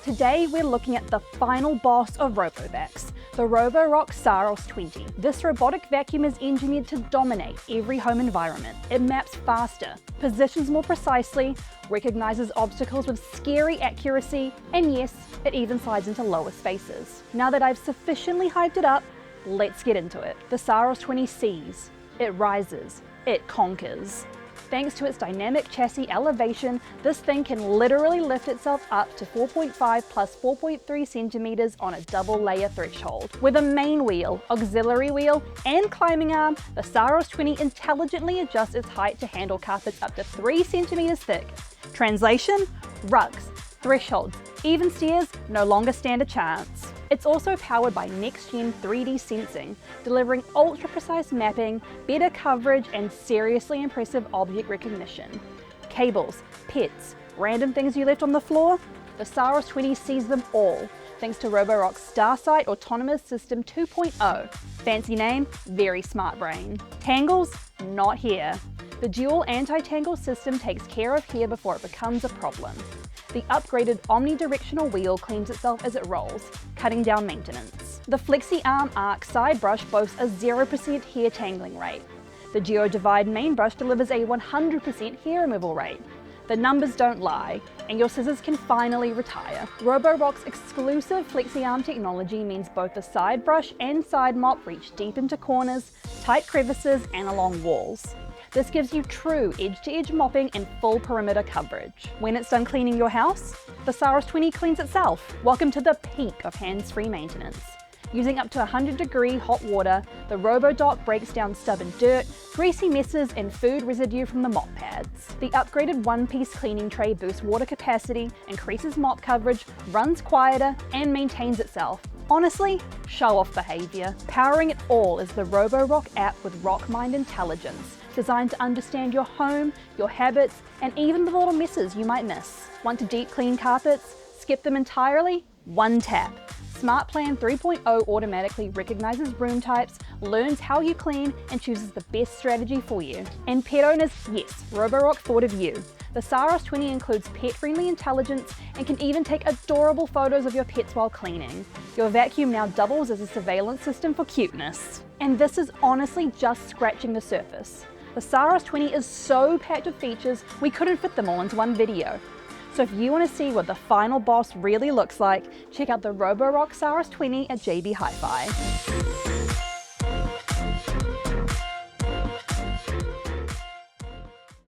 Today we're looking at the final boss of robovacs, the Roborock Saros 20. This robotic vacuum is engineered to dominate every home environment. It maps faster, positions more precisely, recognizes obstacles with scary accuracy, and yes, it even slides into lower spaces. Now that I've sufficiently hyped it up, let's get into it. The Saros 20 sees, it rises, it conquers. Thanks to its dynamic chassis elevation, this thing can literally lift itself up to 4.5 plus 4.3 centimeters on a double layer threshold. With a main wheel, auxiliary wheel, and climbing arm, the Saros 20 intelligently adjusts its height to handle carpets up to 3 centimeters thick. Translation? Rugs, thresholds, even stairs no longer stand a chance. It's also powered by next-gen 3D sensing, delivering ultra-precise mapping, better coverage, and seriously impressive object recognition. Cables, pets, random things you left on the floor? The Saros 20 sees them all, thanks to Roborock's Starsight Autonomous System 2.0. Fancy name, very smart brain. Tangles? Not here. The dual anti-tangle system takes care of hair before it becomes a problem. The upgraded omnidirectional wheel cleans itself as it rolls, cutting down maintenance. The Flexi Arm Arc side brush boasts a 0% hair tangling rate. The Geo Divide main brush delivers a 100% hair removal rate. The numbers don't lie, and your scissors can finally retire. Roborock's exclusive Flexi Arm technology means both the side brush and side mop reach deep into corners, tight crevices, and along walls. This gives you true edge-to-edge mopping and full perimeter coverage. When it's done cleaning your house, the Saros 20 cleans itself. Welcome to the peak of hands-free maintenance. Using up to 100-degree hot water, the RoboDock breaks down stubborn dirt, greasy messes, and food residue from the mop pads. The upgraded one-piece cleaning tray boosts water capacity, increases mop coverage, runs quieter, and maintains itself. Honestly, show-off behavior. Powering it all is the Roborock app with RockMind intelligence, designed to understand your home, your habits, and even the little messes you might miss. Want to deep clean carpets? Skip them entirely? One tap. SmartPlan 3.0 automatically recognizes room types, learns how you clean, and chooses the best strategy for you. And pet owners, yes, Roborock thought of you. The Saros 20 includes pet-friendly intelligence and can even take adorable photos of your pets while cleaning. Your vacuum now doubles as a surveillance system for cuteness. And this is honestly just scratching the surface. The Saros 20 is so packed with features, we couldn't fit them all into one video. So if you want to see what the final boss really looks like, check out the Roborock Saros 20 at JB Hi-Fi.